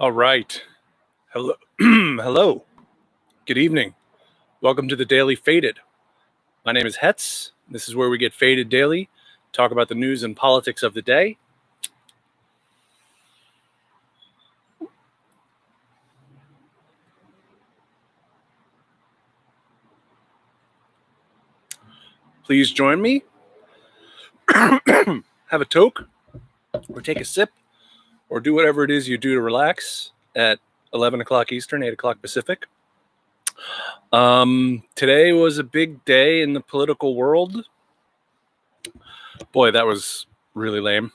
All right. Hello. Hello. Good evening. Welcome to the Daily Faded. My name is Hetz. This is where we get faded daily, talk about the news and politics of the day. Please join me. Have a toke, or take a sip, or do whatever it is you do to relax at 11 o'clock Eastern, 8 o'clock Pacific. Today was a big day in the political world. Boy, that was really lame.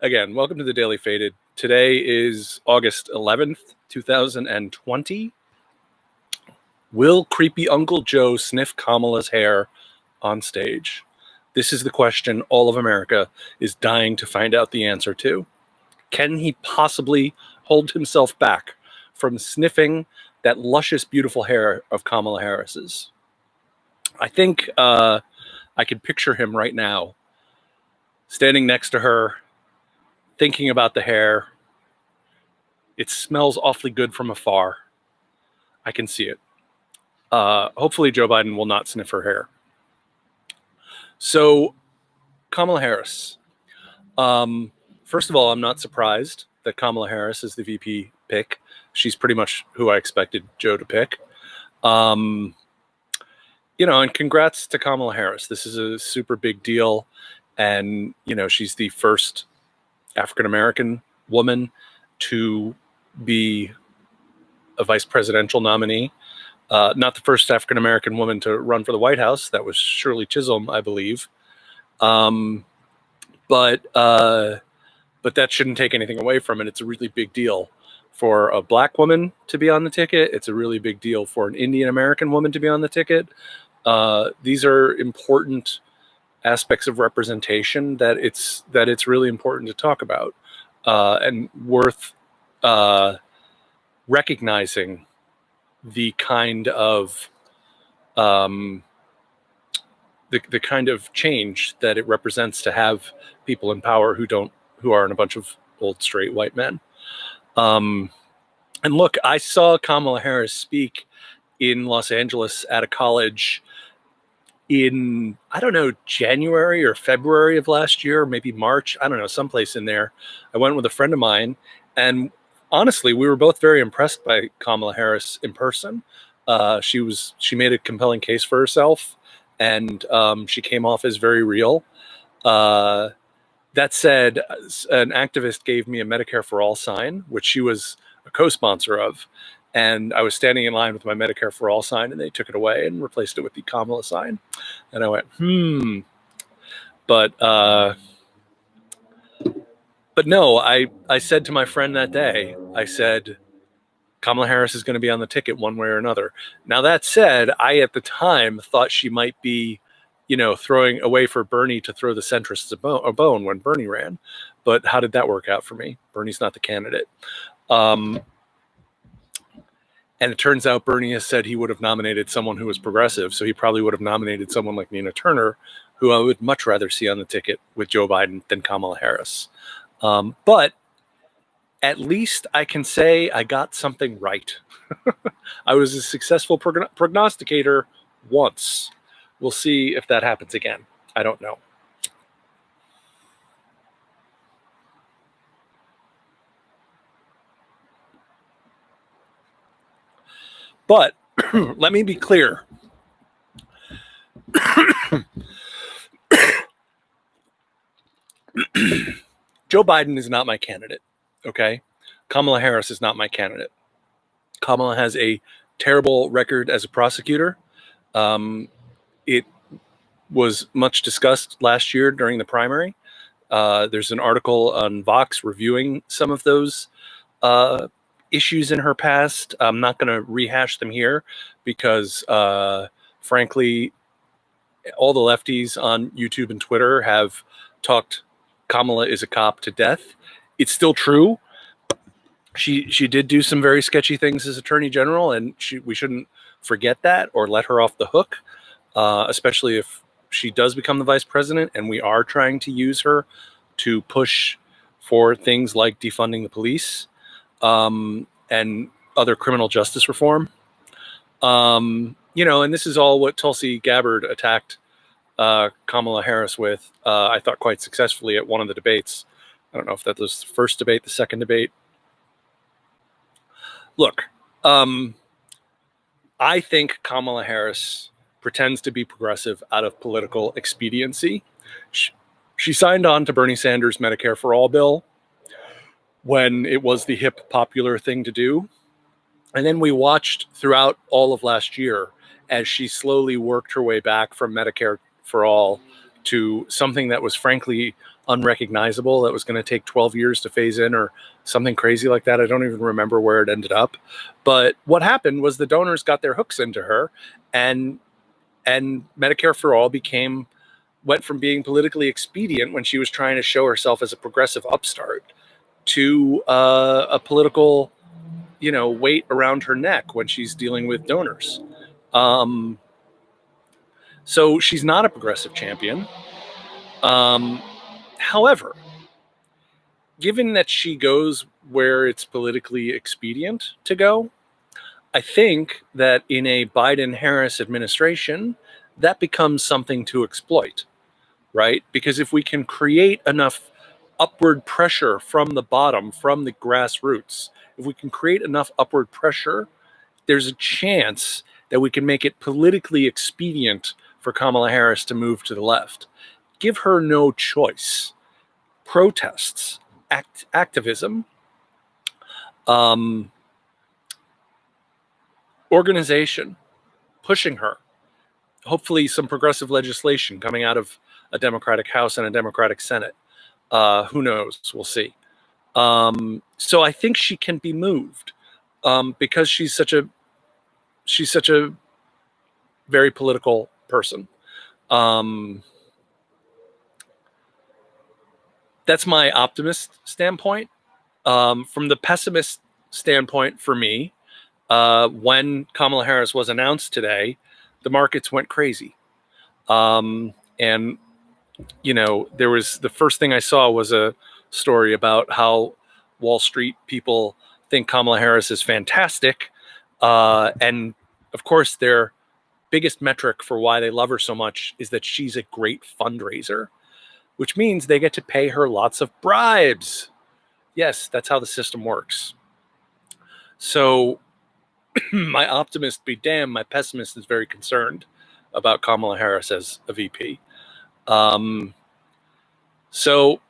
Again, welcome to the Daily Faded. Today is August 11th, 2020. Will creepy Uncle Joe sniff Kamala's hair on stage? This is the question all of America is dying to find out the answer to. Can he possibly hold himself back from sniffing that luscious, beautiful hair of Kamala Harris's? I think I can picture him right now, standing next to her, thinking about the hair. It smells awfully good from afar. I can see it. Hopefully Joe Biden will not sniff her hair. So, Kamala Harris. First of all, I'm not surprised that Kamala Harris is the VP pick. She's pretty much who I expected Joe to pick. And congrats to Kamala Harris. This is a super big deal. And, she's the first African-American woman to be a vice presidential nominee. Not the first African-American woman to run for the White House. That was Shirley Chisholm, I believe. But that shouldn't take anything away from it. It's a really big deal for a black woman to be on the ticket. It's a really big deal for an Indian American woman to be on the ticket. These are important aspects of representation that it's really important to talk about, and worth recognizing the kind of the kind of change that it represents to have people in power who aren't a bunch of old straight white men. And look, I saw Kamala Harris speak in Los Angeles at a college in, I don't know, January or February of last year, maybe March, I don't know, someplace in there. I went with a friend of mine, and honestly, we were both very impressed by Kamala Harris in person. She made a compelling case for herself, and she came off as very real. That said, an activist gave me a Medicare for All sign, which she was a co-sponsor of. And I was standing in line with my Medicare for All sign, and they took it away and replaced it with the Kamala sign. And I went, But no, I said to my friend that day, I said, Kamala Harris is going to be on the ticket one way or another. Now, that said, I at the time thought she might be, throwing away for Bernie to throw the centrists a bone when Bernie ran. But how did that work out for me? Bernie's not the candidate. And it turns out Bernie has said he would have nominated someone who was progressive. So he probably would have nominated someone like Nina Turner, who I would much rather see on the ticket with Joe Biden than Kamala Harris. But at least I can say I got something right. I was a successful prognosticator once. We'll see if that happens again. I don't know. But let me be clear. Joe Biden is not my candidate, okay? Kamala Harris is not my candidate. Kamala has a terrible record as a prosecutor. It was much discussed last year during the primary. There's an article on Vox reviewing some of those issues in her past. I'm not going to rehash them here because, frankly, all the lefties on YouTube and Twitter have talked Kamala is a cop to death. It's still true. She did do some very sketchy things as Attorney General, and we shouldn't forget that or let her off the hook, especially if she does become the vice president and we are trying to use her to push for things like defunding the police and other criminal justice reform. And this is all what Tulsi Gabbard attacked Kamala Harris with, I thought quite successfully at one of the debates. I don't know if that was the first debate, the second debate. Look, I think Kamala Harris pretends to be progressive out of political expediency. She signed on to Bernie Sanders' Medicare for All bill when it was the hip, popular thing to do. And then we watched throughout all of last year as she slowly worked her way back from Medicare for All to something that was frankly unrecognizable, that was going to take 12 years to phase in or something crazy like that. I don't even remember where it ended up. But what happened was the donors got their hooks into her, and Medicare for All went from being politically expedient when she was trying to show herself as a progressive upstart to a political weight around her neck when she's dealing with donors. So she's not a progressive champion. However, given that she goes where it's politically expedient to go, I think that in a Biden-Harris administration, that becomes something to exploit, right? Because if we can create enough upward pressure from the bottom, from the grassroots, if we can create enough upward pressure, there's a chance that we can make it politically expedient for Kamala Harris to move to the left. Give her no choice. Protests, activism, organization, pushing her. Hopefully some progressive legislation coming out of a Democratic House and a Democratic Senate. Who knows? We'll see. So I think she can be moved because she's such a very political person. That's my optimist standpoint. From the pessimist standpoint for me, when Kamala Harris was announced today, the markets went crazy. And, there was the first thing I saw was a story about how Wall Street people think Kamala Harris is fantastic. And of course, their biggest metric for why they love her so much is that she's a great fundraiser, which means they get to pay her lots of bribes. Yes, that's how the system works. So my optimist be damned, my pessimist is very concerned about Kamala Harris as a VP. So,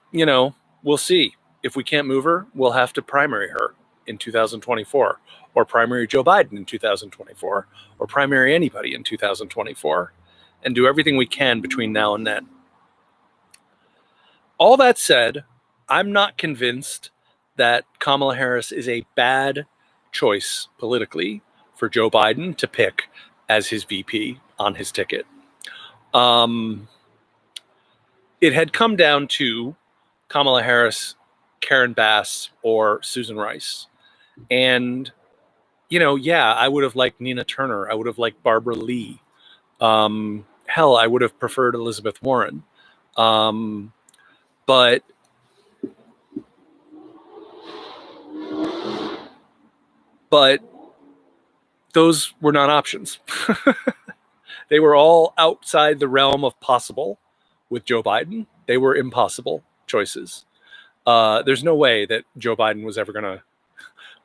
we'll see. If we can't move her, we'll have to primary her in 2024, or primary Joe Biden in 2024, or primary anybody in 2024, and do everything we can between now and then. All that said, I'm not convinced that Kamala Harris is a bad choice politically for Joe Biden to pick as his VP on his ticket. It had come down to Kamala Harris, Karen Bass, or Susan Rice. And, I would have liked Nina Turner. I would have liked Barbara Lee. Hell, I would have preferred Elizabeth Warren. But those were not options. They were all outside the realm of possible with Joe Biden. They were impossible choices. There's no way that Joe Biden was ever going to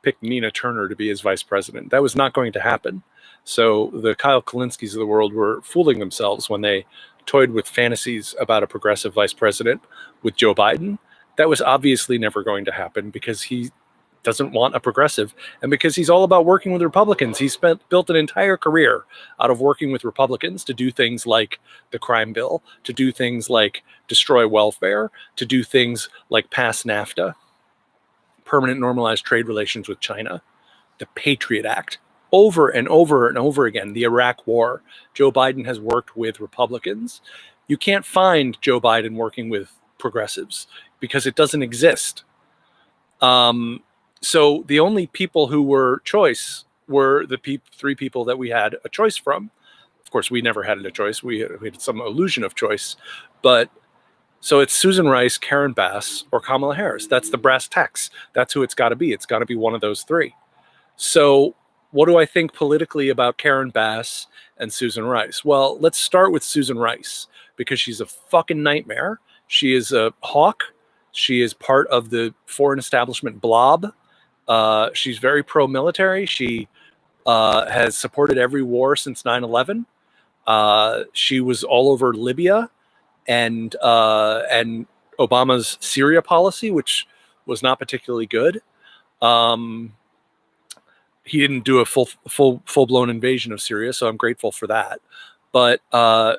pick Nina Turner to be his vice president. That was not going to happen. So the Kyle Kalinskis of the world were fooling themselves when they toyed with fantasies about a progressive vice president with Joe Biden. That was obviously never going to happen because he doesn't want a progressive, and because he's all about working with Republicans. He's built an entire career out of working with Republicans to do things like the crime bill, to do things like destroy welfare, to do things like pass NAFTA, permanent normalized trade relations with China, the Patriot Act, over and over and over again, the Iraq War. Joe Biden has worked with Republicans. You can't find Joe Biden working with progressives because it doesn't exist. So the only people who were choice were the three people that we had a choice from. Of course, we never had a choice. We had some illusion of choice. But So it's Susan Rice, Karen Bass, or Kamala Harris. That's the brass tacks. That's who it's got to be. It's got to be one of those three. So what do I think politically about Karen Bass and Susan Rice? Well, let's start with Susan Rice, because she's a fucking nightmare. She is a hawk. She is part of the foreign establishment blob. She's very pro-military. She has supported every war since 9/11. She was all over Libya and Obama's Syria policy, which was not particularly good. He didn't do a full-blown invasion of Syria, so I'm grateful for that. But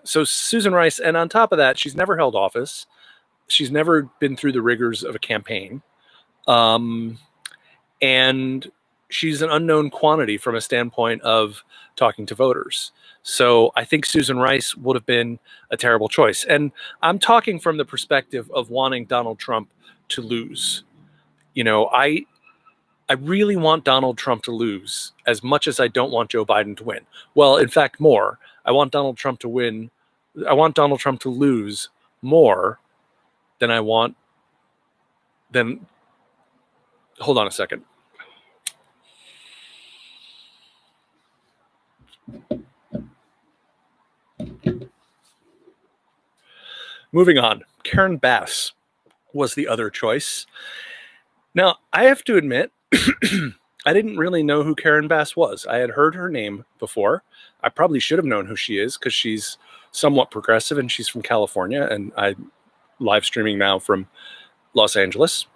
so Susan Rice, and on top of that, she's never held office. She's never been through the rigors of a campaign. And she's an unknown quantity from a standpoint of talking to voters. So I think Susan Rice would have been a terrible choice. And I'm talking from the perspective of wanting Donald Trump to lose. You know, I really want Donald Trump to lose as much as I don't want Joe Biden to win. Well, in fact, more. I want Donald Trump to win. I want Donald Trump to lose more than I want. Then, hold on a second. Moving on, Karen Bass was the other choice. Now, I have to admit, I didn't really know who Karen Bass was. I had heard her name before. I probably should have known who she is because she's somewhat progressive and she's from California, and I'm live streaming now from Los Angeles.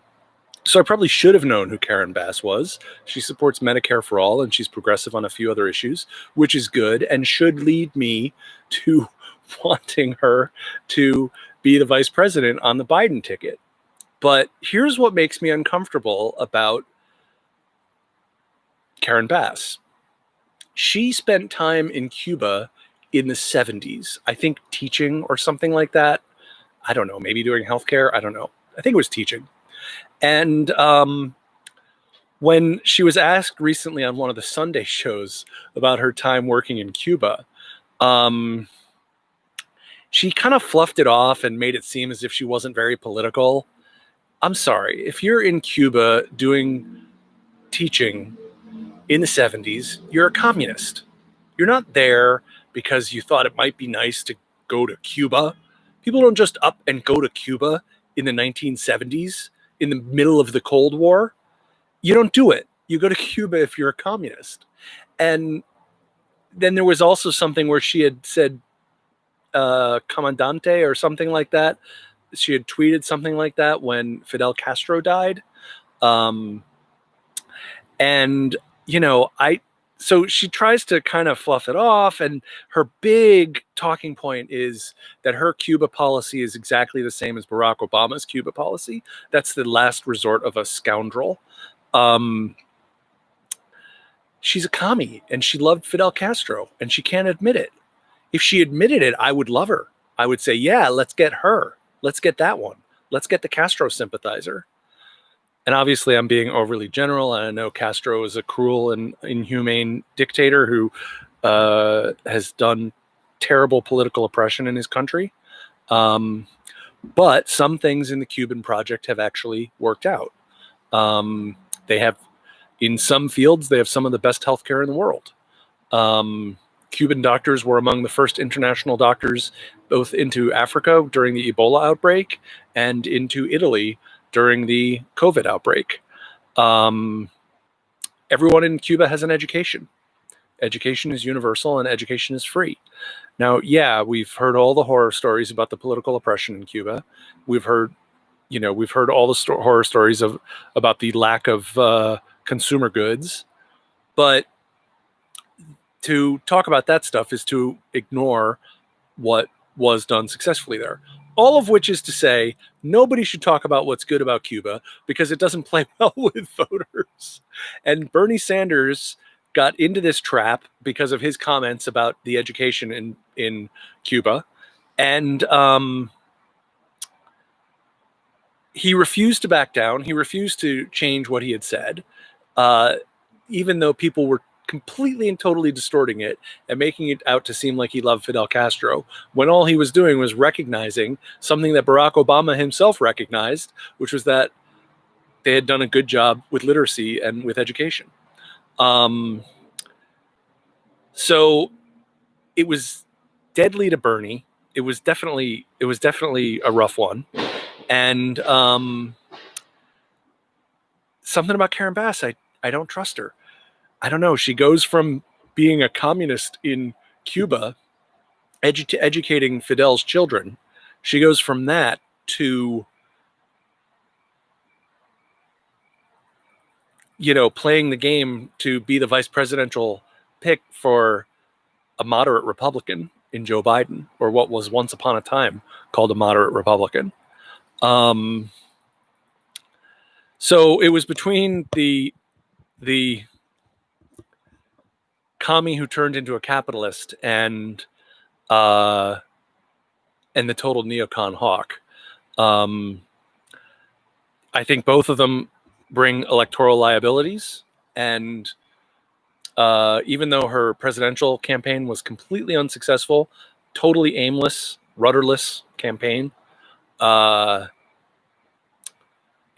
So I probably should have known who Karen Bass was. She supports Medicare for all, and she's progressive on a few other issues, which is good and should lead me to wanting her to be the vice president on the Biden ticket. But here's what makes me uncomfortable about Karen Bass. She spent time in Cuba in the 70s, I think teaching or something like that. I don't know, maybe doing healthcare. I don't know. I think it was teaching. And when she was asked recently on one of the Sunday shows about her time working in Cuba, she kind of fluffed it off and made it seem as if she wasn't very political. I'm sorry, if you're in Cuba doing teaching in the 70s, you're a communist. You're not there because you thought it might be nice to go to Cuba. People don't just up and go to Cuba in the 1970s, in the middle of the Cold War. You don't do it. You go to Cuba if you're a communist. And then there was also something where she had said Comandante or something like that. She had tweeted something like that when Fidel Castro died. And, you know, so she tries to kind of fluff it off. And her big talking point is that her Cuba policy is exactly the same as Barack Obama's Cuba policy. That's the last resort of a scoundrel. She's a commie and she loved Fidel Castro and she can't admit it. If she admitted it, I would love her. I would say, yeah, let's get her. Let's get that one. Let's get the Castro sympathizer. And obviously I'm being overly general. And I know Castro is a cruel and inhumane dictator who has done terrible political oppression in his country. But some things in the Cuban project have actually worked out. They have, in some fields, they have some of the best healthcare in the world. Cuban doctors were among the first international doctors both into Africa during the Ebola outbreak and into Italy during the COVID outbreak. Everyone in Cuba has an education. Education is universal and education is free. Now, yeah, we've heard all the horror stories about the political oppression in Cuba. We've heard all the horror stories about the lack of consumer goods. But to talk about that stuff is to ignore what was done successfully there. All of which is to say, nobody should talk about what's good about Cuba because it doesn't play well with voters. And Bernie Sanders got into this trap because of his comments about the education in Cuba. And he refused to back down. He refused to change what he had said, even though people were completely and totally distorting it and making it out to seem like he loved Fidel Castro, when all he was doing was recognizing something that Barack Obama himself recognized, which was that they had done a good job with literacy and with education. So it was deadly to Bernie. It was definitely a rough one. And something about Karen Bass, I don't trust her. I don't know. She goes from being a communist in Cuba, educating Fidel's children. She goes from that to, playing the game to be the vice presidential pick for a moderate Republican in Joe Biden, or what was once upon a time called a moderate Republican. So it was between the commie who turned into a capitalist and the total neocon hawk. I think both of them bring electoral liabilities, and even though her presidential campaign was completely unsuccessful, totally aimless, rudderless campaign, I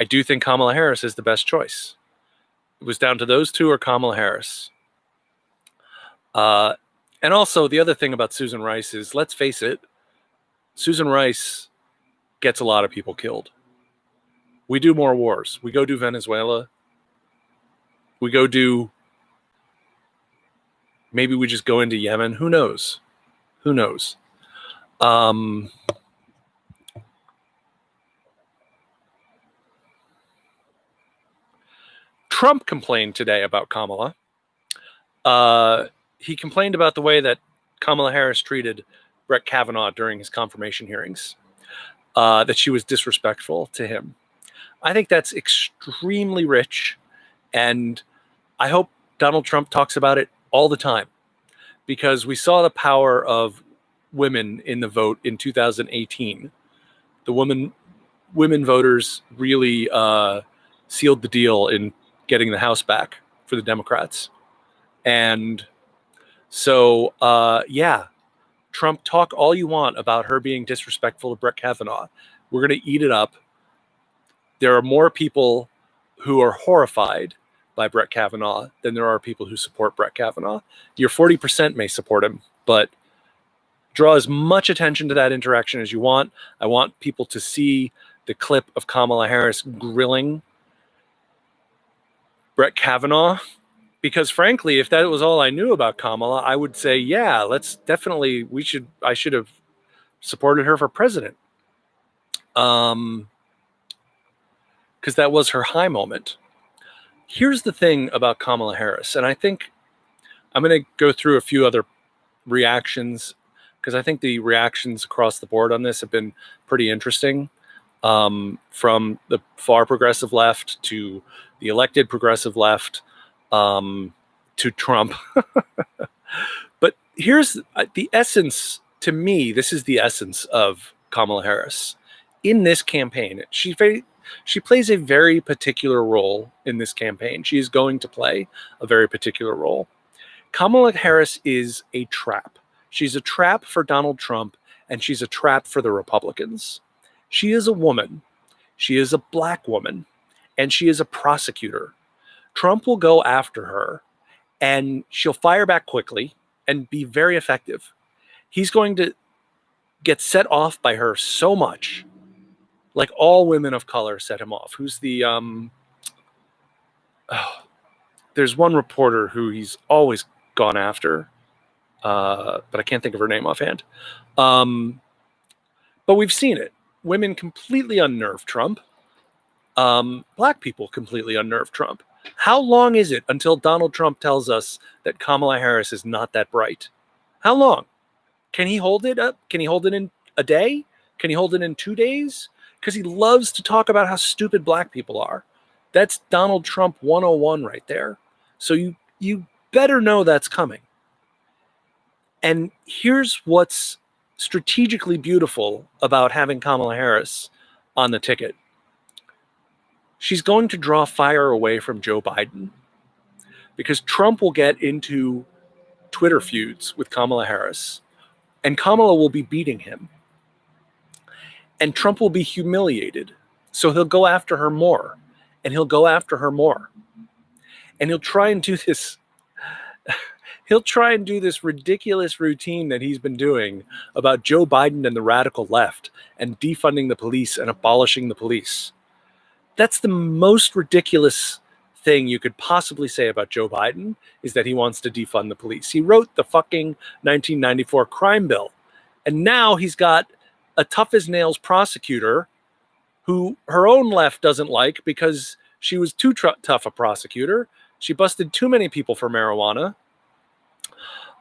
do think Kamala Harris is the best choice. It was down to those two or Kamala Harris. And also, the other thing about Susan Rice is, let's face it, Susan Rice gets a lot of people killed. We do more wars. We go do Venezuela. We go do... Maybe we just go into Yemen. Who knows? Who knows? Trump complained today about Kamala. He complained about the way that Kamala Harris treated Brett Kavanaugh during his confirmation hearings, that she was disrespectful to him. I think that's extremely rich, and I hope Donald Trump talks about it all the time, because we saw the power of women in the vote in 2018. The women voters really sealed the deal in getting the House back for the Democrats. And so, Trump, talk all you want about her being disrespectful to Brett Kavanaugh. We're going to eat it up. There are more people who are horrified by Brett Kavanaugh than there are people who support Brett Kavanaugh. Your 40% may support him, but draw as much attention to that interaction as you want. I want people to see the clip of Kamala Harris grilling Brett Kavanaugh, because frankly, if that was all I knew about Kamala, I would say, yeah, I should have supported her for president. Because that was her high moment. Here's the thing about Kamala Harris, and I think I'm going to go through a few other reactions, because I think the reactions across the board on this have been pretty interesting, from the far progressive left to the elected progressive left, to Trump. But here's the essence, to me, this is the essence of Kamala Harris. In this campaign, she plays a very particular role in this campaign. She is going to play a very particular role. Kamala Harris is a trap. She's a trap for Donald Trump, and she's a trap for the Republicans. She is a woman. She is a black woman, and she is a prosecutor. Trump will go after her, and she'll fire back quickly and be very effective. He's going to get set off by her so much, like all women of color set him off. Who's the there's one reporter who he's always gone after, but I can't think of her name offhand. But we've seen it. Women completely unnerve Trump. Black people completely unnerve Trump. How long is it until Donald Trump tells us that Kamala Harris is not that bright? How long? Can he hold it up? Can he hold it in a day? Can he hold it in 2 days? Because he loves to talk about how stupid black people are. That's Donald Trump 101 right there. So you better know that's coming. And here's what's strategically beautiful about having Kamala Harris on the ticket. She's going to draw fire away from Joe Biden, because Trump will get into Twitter feuds with Kamala Harris, and Kamala will be beating him. And Trump will be humiliated. So he'll go after her more, and he'll go after her more. And he'll try and do this. He'll try and do this ridiculous routine that he's been doing about Joe Biden and the radical left and defunding the police and abolishing the police. That's the most ridiculous thing you could possibly say about Joe Biden, is that he wants to defund the police. He wrote the fucking 1994 crime bill. And now he's got a tough as nails prosecutor who her own left doesn't like because she was too tough a prosecutor. She busted too many people for marijuana.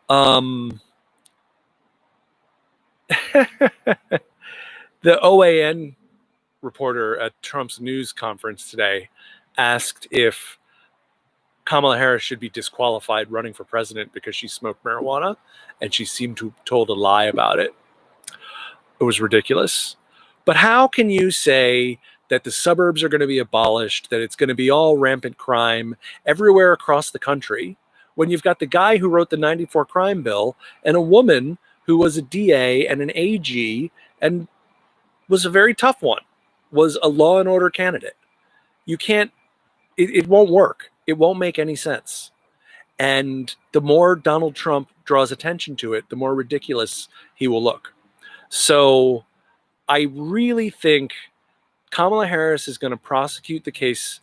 The OAN reporter at Trump's news conference today asked if Kamala Harris should be disqualified running for president because she smoked marijuana, and she seemed to have told a lie about it. It was ridiculous. But how can you say that the suburbs are going to be abolished, that it's going to be all rampant crime everywhere across the country, when you've got the guy who wrote the 94 crime bill and a woman who was a DA and an AG and was a very tough one, was a law and order candidate? You can't, it won't work. It won't make any sense. And the more Donald Trump draws attention to it, the more ridiculous he will look. So I really think Kamala Harris is going to prosecute the case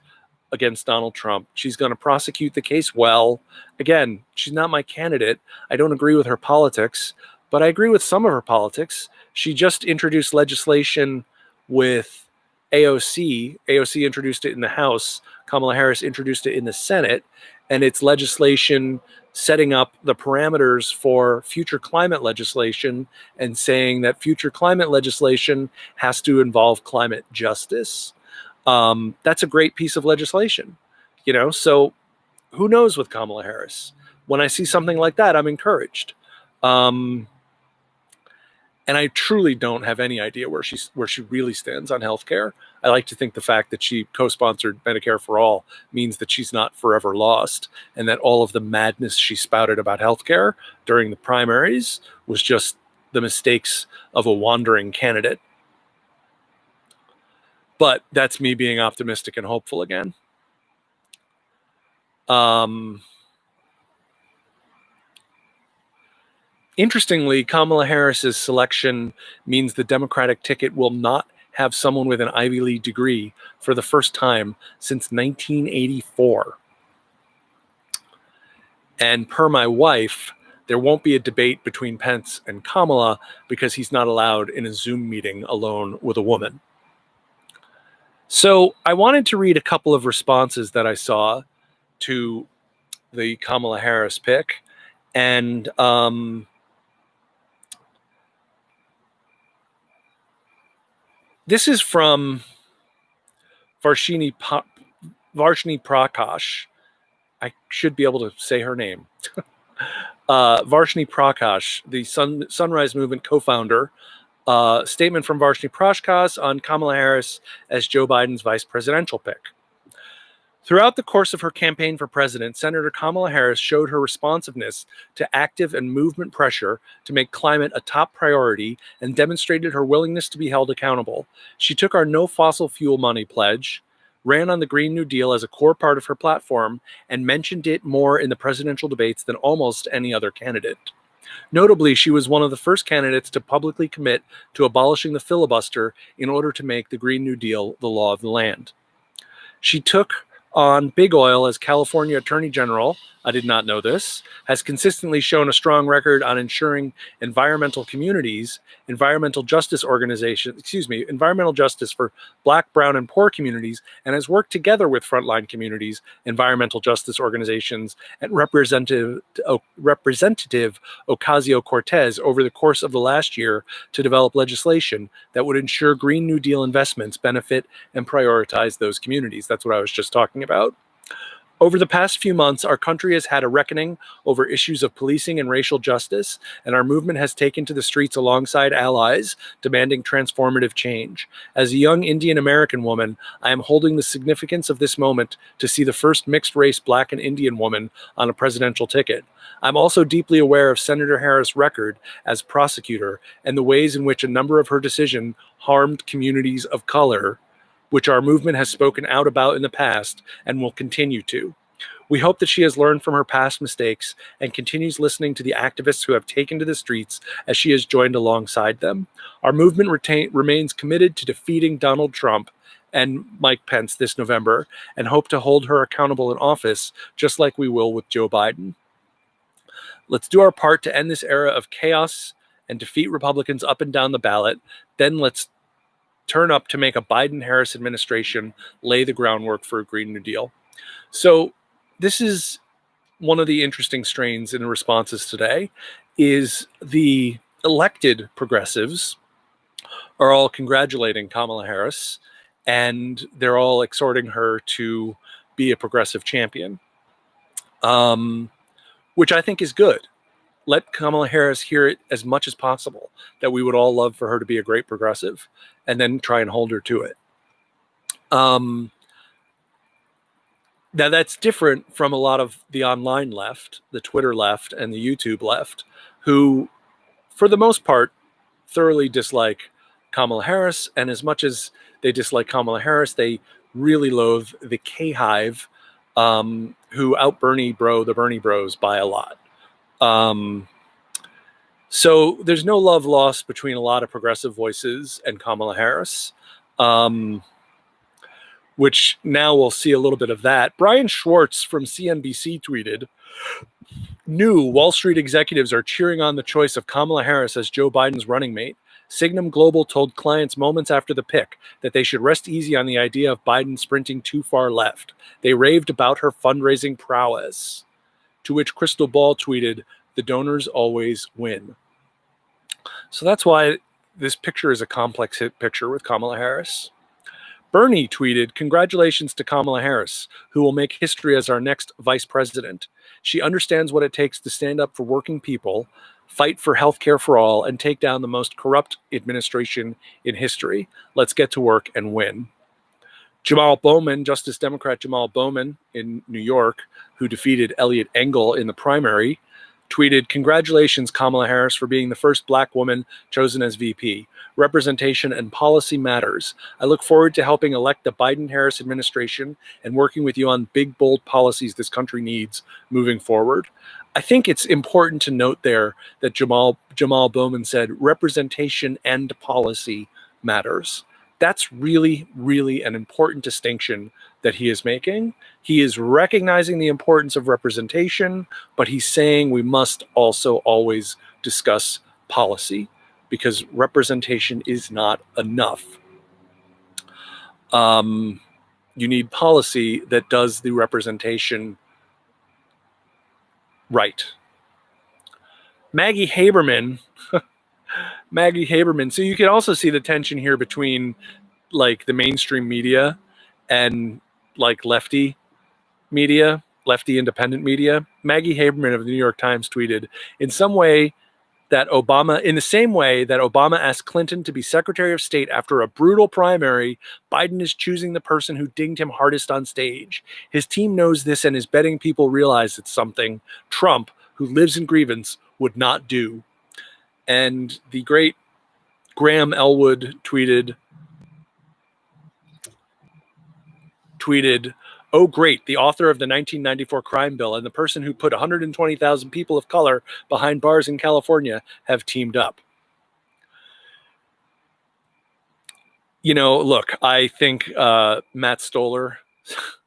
against Donald Trump. She's going to prosecute the case well. Again, she's not my candidate. I don't agree with her politics, but I agree with some of her politics. She just introduced legislation with AOC. AOC introduced it in the House. Kamala Harris introduced it in the Senate, and it's legislation setting up the parameters for future climate legislation and saying that future climate legislation has to involve climate justice. That's a great piece of legislation, you know, so who knows with Kamala Harris? When I see something like that, I'm encouraged. And I truly don't have any idea where she really stands on healthcare. I like to think the fact that she co-sponsored Medicare for All means that she's not forever lost, and that all of the madness she spouted about healthcare during the primaries was just the mistakes of a wandering candidate. But that's me being optimistic and hopeful again. Interestingly, Kamala Harris's selection means the Democratic ticket will not have someone with an Ivy League degree for the first time since 1984. And per my wife, there won't be a debate between Pence and Kamala because he's not allowed in a Zoom meeting alone with a woman. So I wanted to read a couple of responses that I saw to the Kamala Harris pick. And this is from Varshini Prakash. I should be able to say her name. Varshini Prakash, the Sunrise Movement co-founder. Statement from Varshini Prakash on Kamala Harris as Joe Biden's vice presidential pick. Throughout the course of her campaign for president, Senator Kamala Harris showed her responsiveness to active and movement pressure to make climate a top priority and demonstrated her willingness to be held accountable. She took our no fossil fuel money pledge, ran on the Green New Deal as a core part of her platform, and mentioned it more in the presidential debates than almost any other candidate. Notably, she was one of the first candidates to publicly commit to abolishing the filibuster in order to make the Green New Deal the law of the land. She took on big oil as California Attorney General. I did not know this. Has consistently shown a strong record on ensuring environmental justice for Black, Brown, and poor communities, and has worked together with frontline communities, environmental justice organizations, and Representative Ocasio-Cortez over the course of the last year to develop legislation that would ensure Green New Deal investments benefit and prioritize those communities. That's what I was just talking about. Over the past few months, our country has had a reckoning over issues of policing and racial justice, and our movement has taken to the streets alongside allies, demanding transformative change. As a young Indian American woman, I am holding the significance of this moment to see the first mixed-race Black and Indian woman on a presidential ticket. I'm also deeply aware of Senator Harris' record as prosecutor and the ways in which a number of her decisions harmed communities of color, which our movement has spoken out about in the past and will continue to. We hope that she has learned from her past mistakes and continues listening to the activists who have taken to the streets as she has joined alongside them. Our movement remains committed to defeating Donald Trump and Mike Pence this November and hope to hold her accountable in office, just like we will with Joe Biden. Let's do our part to end this era of chaos and defeat Republicans up and down the ballot. Then let's turn up to make a Biden-Harris administration lay the groundwork for a Green New Deal. So this is one of the interesting strains in the responses today, is the elected progressives are all congratulating Kamala Harris, and they're all exhorting her to be a progressive champion, which I think is good. Let Kamala Harris hear it as much as possible, that we would all love for her to be a great progressive, and then try and hold her to it. Now, that's different from a lot of the online left, the Twitter left, and the YouTube left, who, for the most part, thoroughly dislike Kamala Harris. And as much as they dislike Kamala Harris, they really loathe the K-Hive, who out Bernie the Bernie Bros by a lot. So there's no love lost between a lot of progressive voices and Kamala Harris, which now we'll see a little bit of that. Brian Schwartz from CNBC tweeted, "New Wall Street executives are cheering on the choice of Kamala Harris as Joe Biden's running mate. Signum Global told clients moments after the pick that they should rest easy on the idea of Biden sprinting too far left. They raved about her fundraising prowess." To which Crystal Ball tweeted, "The donors always win." So that's why this picture is a complex hit picture with Kamala Harris. Bernie tweeted, "Congratulations to Kamala Harris, who will make history as our next vice president. She understands what it takes to stand up for working people, fight for health care for all, and take down the most corrupt administration in history. Let's get to work and win." Jamal Bowman, Justice Democrat Jamal Bowman in New York, who defeated Elliot Engel in the primary, tweeted, "Congratulations, Kamala Harris, for being the first Black woman chosen as VP. Representation and policy matters. I look forward to helping elect the Biden-Harris administration and working with you on big, bold policies this country needs moving forward." I think it's important to note there that Jamal Bowman said representation and policy matters. That's really, really an important distinction that he is making. He is recognizing the importance of representation, but he's saying we must also always discuss policy because representation is not enough. You need policy that does the representation right. Maggie Haberman. So you can also see the tension here between like the mainstream media and like lefty independent media. Maggie Haberman of the New York Times tweeted, in the same way that Obama asked Clinton to be Secretary of State after a brutal primary, Biden is choosing the person who dinged him hardest on stage. His team knows this and is betting people realize it's something Trump, who lives in grievance, would not do. And the great Graham Elwood tweeted, "Oh, great, the author of the 1994 crime bill and the person who put 120,000 people of color behind bars in California have teamed up." You know, look, I think Matt Stoller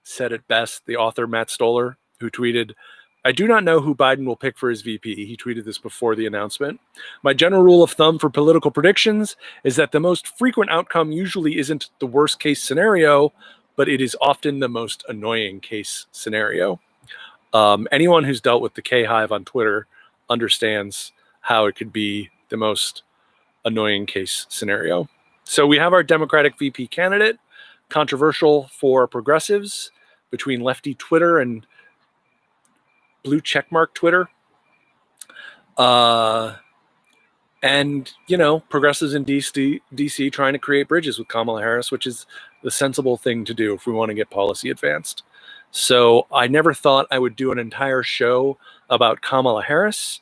said it best, the author Matt Stoller, who tweeted, "I do not know who Biden will pick for his VP." He tweeted this before the announcement. "My general rule of thumb for political predictions is that the most frequent outcome usually isn't the worst case scenario, but it is often the most annoying case scenario." Anyone who's dealt with the K-Hive on Twitter understands how it could be the most annoying case scenario. So we have our Democratic VP candidate, controversial for progressives, between lefty Twitter and blue checkmark Twitter. And, progressives in DC trying to create bridges with Kamala Harris, which is the sensible thing to do if we want to get policy advanced. So I never thought I would do an entire show about Kamala Harris.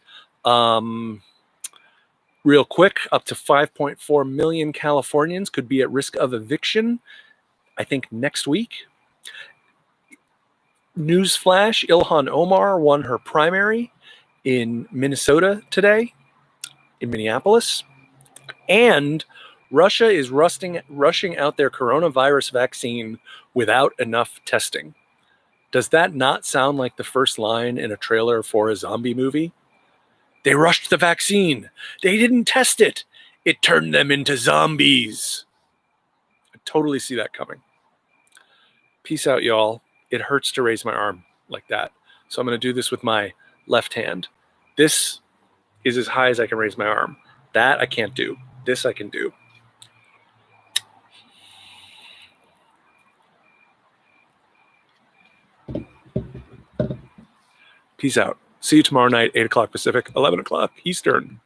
Real quick, up to 5.4 million Californians could be at risk of eviction, I think, next week. Newsflash, Ilhan Omar won her primary in Minnesota today, in Minneapolis. And Russia is rushing out their coronavirus vaccine without enough testing. Does that not sound like the first line in a trailer for a zombie movie? They rushed the vaccine. They didn't test it. It turned them into zombies. I totally see that coming. Peace out, y'all. It hurts to raise my arm like that. So I'm going to do this with my left hand. This is as high as I can raise my arm. That I can't do. This I can do. Peace out. See you tomorrow night, 8 o'clock Pacific, 11 o'clock Eastern.